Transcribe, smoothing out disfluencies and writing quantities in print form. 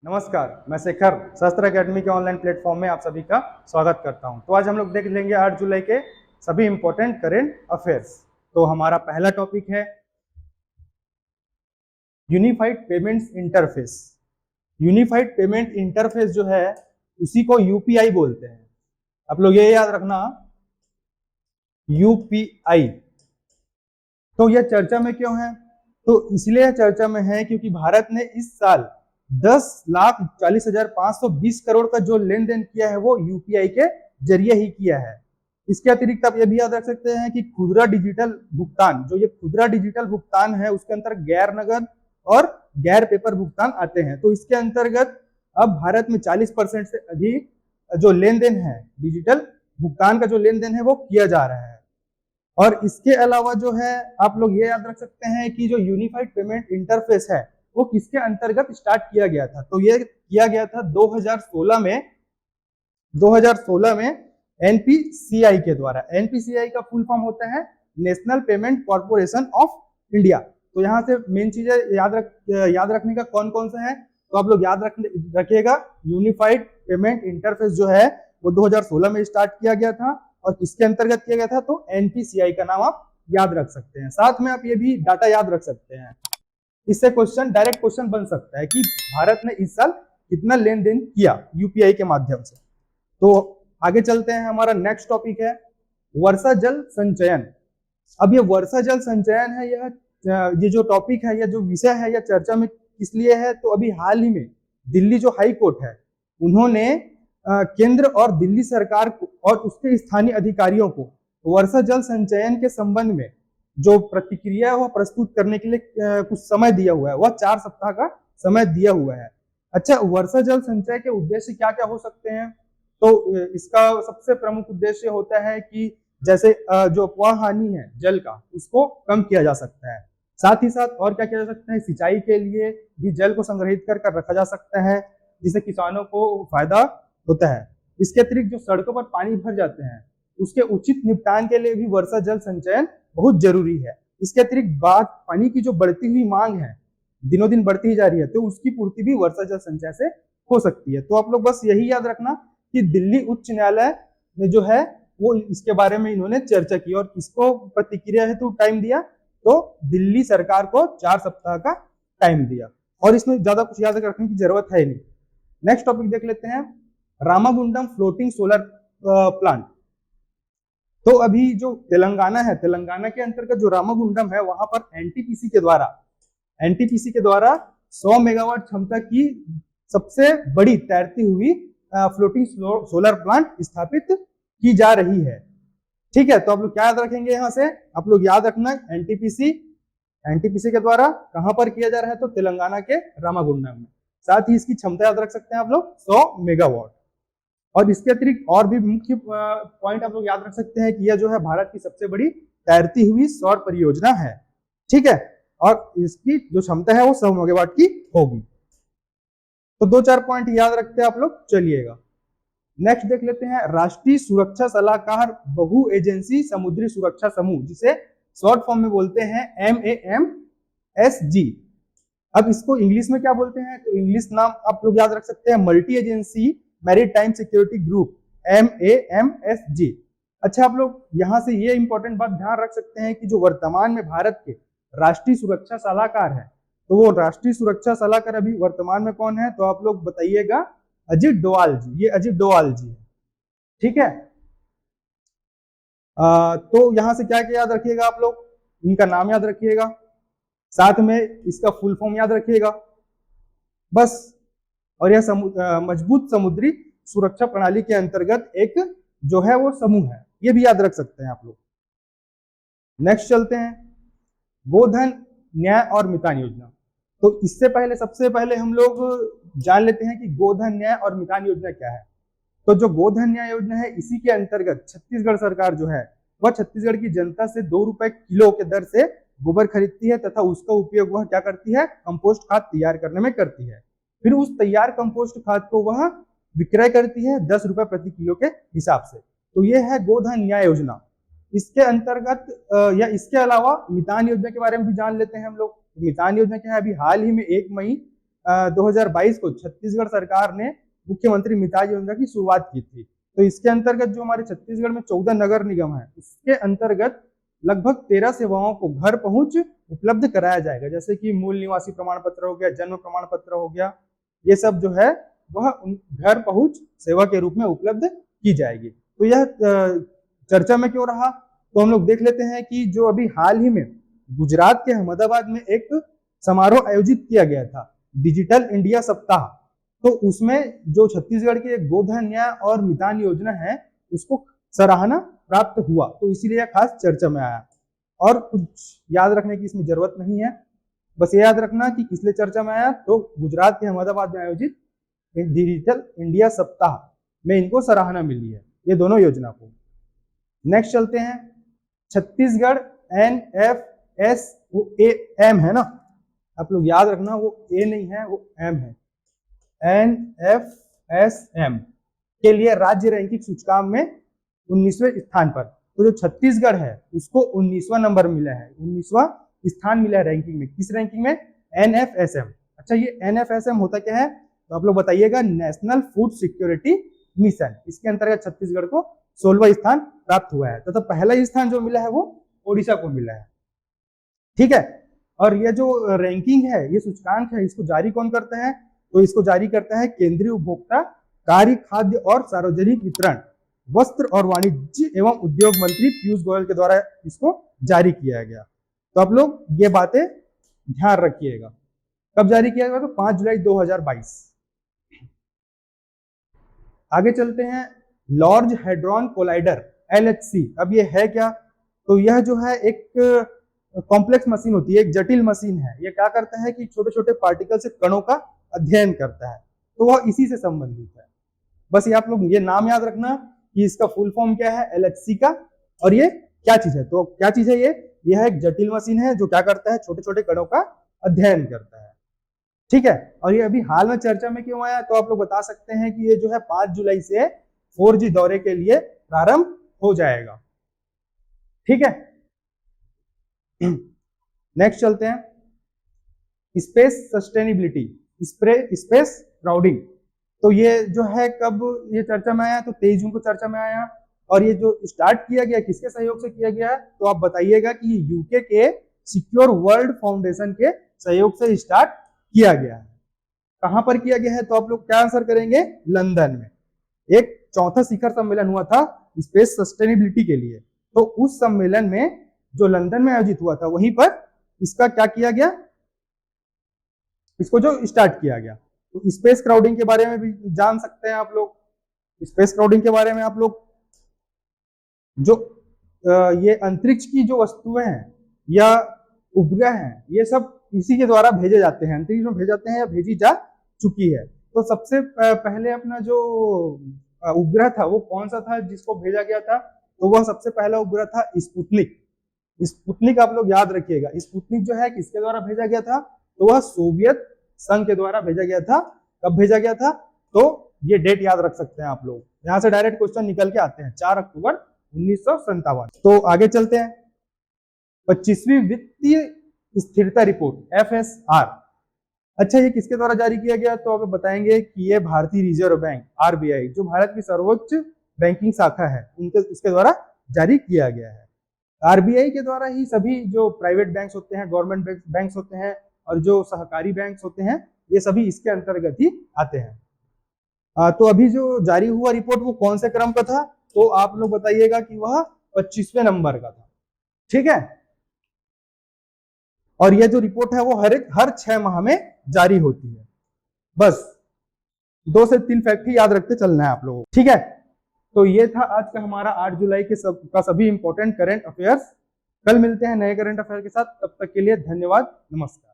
नमस्कार, मैं शेखर शास्त्र अकेडमी के ऑनलाइन प्लेटफॉर्म में आप सभी का स्वागत करता हूं। तो आज हम लोग देख लेंगे 8 जुलाई के सभी इंपॉर्टेंट करेंट अफेयर्स। तो हमारा पहला टॉपिक है unified payments interface. Unified payment interface जो है उसी को यूपीआई बोलते हैं। आप लोग ये याद रखना, यूपीआई। तो यह चर्चा में क्यों है? तो इसलिए चर्चा में है क्योंकि भारत ने इस साल 10,40,520 करोड़ का जो लेन देन किया है वो यूपीआई के जरिए ही किया है। इसके अतिरिक्त आप ये भी याद रख सकते हैं कि खुदरा डिजिटल भुगतान, जो ये खुदरा डिजिटल भुगतान है उसके अंतर गैर नगद और गैर पेपर भुगतान आते हैं। तो इसके अंतर्गत अब भारत में 40% से अधिक जो लेन देन है, डिजिटल भुगतान का जो लेन देन है वो किया जा रहा है। और इसके अलावा जो है आप लोग ये याद रख सकते हैं कि जो यूनिफाइड पेमेंट इंटरफेस है वो किसके अंतर्गत स्टार्ट किया गया था? तो ये किया गया था 2016 में एनपीसीआई के द्वारा। एनपीसीआई का फुल फॉर्म होता है national payment corporation of India. तो यहाँ से मेन चीजें याद रखने का कौन कौन सा है, तो आप लोग याद रखिएगा यूनिफाइड पेमेंट इंटरफेस जो है वो 2016 में स्टार्ट किया गया था। और किसके अंतर्गत किया गया था? तो एनपीसीआई का नाम आप याद रख सकते हैं। साथ में आप ये भी डाटा याद रख सकते हैं, इससे डायरेक्ट क्वेश्चन बन सकता है कि भारत ने इस साल कितना लेन देन किया यूपीआई के माध्यम से। तो आगे चलते हैं, हमारा नेक्स्ट टॉपिक है वर्षा जल संचयन। अब ये वर्षा जल संचयन है, ये जो टॉपिक है, यह जो विषय है, यह चर्चा में किस लिए है? तो अभी हाल ही में दिल्ली जो हाई कोर्ट है उन्होंने केंद्र और दिल्ली सरकार को और उसके स्थानीय अधिकारियों को वर्षा जल संचयन के संबंध में जो प्रतिक्रिया है वह प्रस्तुत करने के लिए कुछ समय दिया हुआ है। वह 4 सप्ताह का समय दिया हुआ है। अच्छा, वर्षा जल संचय के उद्देश्य क्या क्या हो सकते हैं? तो इसका सबसे प्रमुख उद्देश्य होता है कि जैसे जो अफवाह हानि है जल का उसको कम किया जा सकता है। साथ ही साथ और क्या किया जा सकता है? सिंचाई के लिए भी जल को संग्रहित कर रखा जा सकता है, जिससे किसानों को फायदा होता है। इसके अतिरिक्त जो सड़कों पर पानी भर जाते हैं उसके उचित निपटान के लिए भी वर्षा जल संचयन बहुत जरूरी है। इसके अतिरिक्त पानी की जो बढ़ती हुई मांग है, दिनों दिन बढ़ती ही जा रही है, तो उसकी पूर्ति भी वर्षा जल संचय से हो सकती है। तो आप लोग बस यही याद रखना कि दिल्ली उच्च न्यायालय ने जो है वो इसके बारे में इन्होंने चर्चा की और इसको प्रतिक्रिया हेतु टाइम दिया, तो दिल्ली सरकार को 4 सप्ताह का टाइम दिया। और इसमें ज्यादा कुछ याद रखने की जरूरत है नहीं। नेक्स्ट टॉपिक देख लेते हैं, रामागुंडम फ्लोटिंग सोलर प्लांट। तो अभी जो तेलंगाना है, तेलंगाना के अंतर्गत जो रामागुंडम है वहां पर एनटीपीसी के द्वारा 100 मेगावाट क्षमता की सबसे बड़ी तैरती हुई फ्लोटिंग सोलर प्लांट स्थापित की जा रही है। ठीक है, तो आप लोग क्या याद रखेंगे? यहां से आप लोग याद रखना एनटीपीसी के द्वारा कहां पर किया जा रहा है? तो तेलंगाना के रामागुंडम में। साथ ही इसकी क्षमता याद रख सकते हैं आप लोग 100 मेगावाट। और इसके अतिरिक्त और भी मुख्य पॉइंट आप लोग याद रख सकते हैं कि यह जो है भारत की सबसे बड़ी तैरती हुई सौर परियोजना है। ठीक है, और इसकी जो क्षमता है वो 100 मेगावाट की होगी। तो 2-4 पॉइंट याद रखते हैं आप लोग, चलिएगा। नेक्स्ट देख लेते हैं, राष्ट्रीय सुरक्षा सलाहकार बहु एजेंसी समुद्री सुरक्षा समूह, जिसे शॉर्ट फॉर्म में बोलते हैं MAMSG। अब इसको इंग्लिश में क्या बोलते हैं? तो इंग्लिश नाम आप लोग याद रख सकते हैं multi agency maritime security group, MAMSG। अच्छा, आप लोग यहां से ये इंपॉर्टेंट बात ध्यान रख सकते हैं कि जो वर्तमान में भारत के राष्ट्रीय सुरक्षा सलाहकार है, तो वो राष्ट्रीय सुरक्षा सलाहकार अभी वर्तमान में कौन है? तो आप लोग बताइएगा, अजित डोवाल जी। ये अजित डोवाल जी है। ठीक है, तो यहां से क्या क्या याद रखिएगा आप लोग? इनका नाम याद रखिएगा, साथ में इसका फुल फॉर्म याद रखिएगा बस। और यह मजबूत समुद्री सुरक्षा प्रणाली के अंतर्गत एक जो है वो समूह है, ये भी याद रख सकते हैं आप लोग। नेक्स्ट चलते हैं, गोधन न्याय और मितान योजना। तो इससे पहले सबसे पहले हम लोग जान लेते हैं कि गोधन न्याय और मितान योजना क्या है। तो जो गोधन न्याय योजना है, इसी के अंतर्गत छत्तीसगढ़ सरकार जो है वह छत्तीसगढ़ की जनता से 2 रुपए किलो के दर से गोबर खरीदती है तथा उसका उपयोग वह क्या करती है? कंपोस्ट खाद तैयार करने में करती है। फिर उस तैयार कंपोस्ट खाद को वह विक्रय करती है 10 रुपए प्रति किलो के हिसाब से। तो यह है गोधन न्याय योजना। इसके अंतर्गत या इसके अलावा मितान योजना के बारे में भी जान लेते हैं हम लोग। मितान योजना क्या है? अभी हाल ही में 1 मई 2022 को छत्तीसगढ़ सरकार ने मुख्यमंत्री मिताज योजना की शुरुआत की थी। तो इसके अंतर्गत जो हमारे छत्तीसगढ़ में 14 नगर निगम है, उसके अंतर्गत लगभग 13 सेवाओं को घर पहुंच उपलब्ध कराया जाएगा, जैसे कि मूल निवासी प्रमाण पत्र हो गया, जन्म प्रमाण पत्र हो गया, ये सब जो है वह घर पहुंच सेवा के रूप में उपलब्ध की जाएगी। तो यह चर्चा में क्यों रहा, तो हम लोग देख लेते हैं कि जो अभी हाल ही में गुजरात के अहमदाबाद में एक समारोह आयोजित किया गया था, डिजिटल इंडिया सप्ताह, तो उसमें जो छत्तीसगढ़ की गोधन न्याय और मितान योजना है उसको सराहना प्राप्त हुआ, तो इसीलिए खास चर्चा में आया। और कुछ याद रखने की इसमें जरूरत नहीं है, बस ये याद रखना कि किस लिए चर्चा में आया, तो गुजरात के अहमदाबाद में आयोजित डिजिटल इंडिया सप्ताह में इनको सराहना मिली है, ये दोनों योजना को। नेक्स्ट चलते हैं, छत्तीसगढ़ NFS, वो AM है ना, आप लोग याद रखना, वो A नहीं है, वो M है। NFSM के लिए राज्य रैंकिंग सूचकांक में 19वें स्थान पर, तो जो छत्तीसगढ़ है उसको 19वां नंबर मिला है, 19वां स्थान मिला है रैंकिंग में। किस रैंकिंग में? NFSM। अच्छा, ये NFSM होता क्या है, तो आप लोग बताइएगा। नेशनल फूड सिक्योरिटी मिशन, इसके अंतर्गत छत्तीसगढ़ को 16वां स्थान प्राप्त हुआ है, तो पहला स्थान जो मिला है वो ओडिशा को मिला है। ठीक है, और ये जो रैंकिंग है, ये सूचकांक है, इसको जारी कौन करता है, तो इसको जारी करता है केंद्रीय उपभोक्ता कार्य, खाद्य और सार्वजनिक वितरण, वस्त्र और वाणिज्य एवं उद्योग मंत्री पीयूष गोयल के द्वारा इसको जारी किया गया। तो आप लोग ये बातें ध्यान रखिएगा। कब जारी किया गया, तो 5 जुलाई 2022। आगे चलते हैं, लार्ज हैड्रॉन कोलाइडर LHC। अब ये है क्या, तो यह जो है एक कॉम्प्लेक्स मशीन होती है, एक जटिल मशीन है। ये क्या करता है कि छोटे छोटे पार्टिकल से कणों का अध्ययन करता है, तो वह इसी से संबंधित है। बस ये आप लोग ये नाम याद रखना कि इसका फुल फॉर्म क्या है LHC का, और ये क्या चीज है, तो क्या चीज है ये है एक जटिल मशीन है जो क्या करता है, छोटे छोटे कणों का अध्ययन करता है। ठीक है, और ये अभी हाल में चर्चा में क्यों आया, तो आप लोग बता सकते हैं कि ये जो है 5 जुलाई से 4G दौरे के लिए प्रारंभ हो जाएगा। ठीक है, नेक्स्ट चलते हैं, स्पेस सस्टेनेबिलिटी, स्पेस क्राउडिंग। तो ये जो है कब ये चर्चा में आया, तो 23 जून को चर्चा में आया, और ये जो स्टार्ट किया गया किसके सहयोग से किया गया है, तो आप बताइएगा कि यूके के सिक्योर वर्ल्ड फाउंडेशन के सहयोग से स्टार्ट किया गया है। कहां पर किया गया है, तो आप लोग क्या आंसर करेंगे, लंदन में। एक चौथा शिखर सम्मेलन हुआ था स्पेस सस्टेनेबिलिटी के लिए, तो उस सम्मेलन में जो लंदन में आयोजित हुआ था, वहीं पर इसका क्या किया गया, इसको जो स्टार्ट किया गया। तो स्पेस क्राउडिंग के बारे में भी जान सकते हैं आप लोग। स्पेस क्राउडिंग के बारे में आप लोग, जो ये अंतरिक्ष की जो वस्तुएं हैं या उपग्रह हैं, ये सब इसी के द्वारा भेजे जाते हैं, अंतरिक्ष में भेजे जाते हैं या भेजी जा चुकी है। तो सबसे पहले अपना जो उपग्रह था वो कौन सा था जिसको भेजा गया था, तो वह सबसे पहला उपग्रह था स्पुतनिक। स्पुतनिक आप लोग याद रखिएगा, स्पुतनिक जो है किसके द्वारा भेजा गया था, तो वह सोवियत संघ के द्वारा भेजा गया था। कब भेजा गया था, तो ये डेट याद रख सकते हैं आप लोग, यहां से डायरेक्ट क्वेश्चन निकल के आते हैं, 4 अक्टूबर 1957। तो आगे चलते हैं, 25वीं वित्तीय स्थिरता रिपोर्ट FSR। अच्छा, ये किसके द्वारा जारी किया गया, तो आप बताएंगे कि ये भारतीय रिजर्व बैंक RBI, जो भारत की सर्वोच्च बैंकिंग शाखा है, उसके द्वारा जारी किया गया है। RBI के द्वारा ही सभी जो प्राइवेट बैंक्स होते हैं, गवर्नमेंट बैंक्स होते हैं, और जो सहकारी बैंक्स होते हैं, ये सभी इसके अंतर्गत ही आते हैं। तो अभी जो जारी हुआ रिपोर्ट वो कौन से क्रम का था, तो आप लोग बताइएगा कि वह 25वें नंबर का था। ठीक है, और यह जो रिपोर्ट है वो हर 6 माह में जारी होती है। बस 2 से 3 फैक्ट ही याद रखते चलना है आप लोगों को। ठीक है, तो ये था आज का हमारा 8 जुलाई के सभी इंपॉर्टेंट करंट अफेयर्स। कल मिलते हैं नए करंट अफेयर के साथ, तब तक के लिए धन्यवाद, नमस्कार।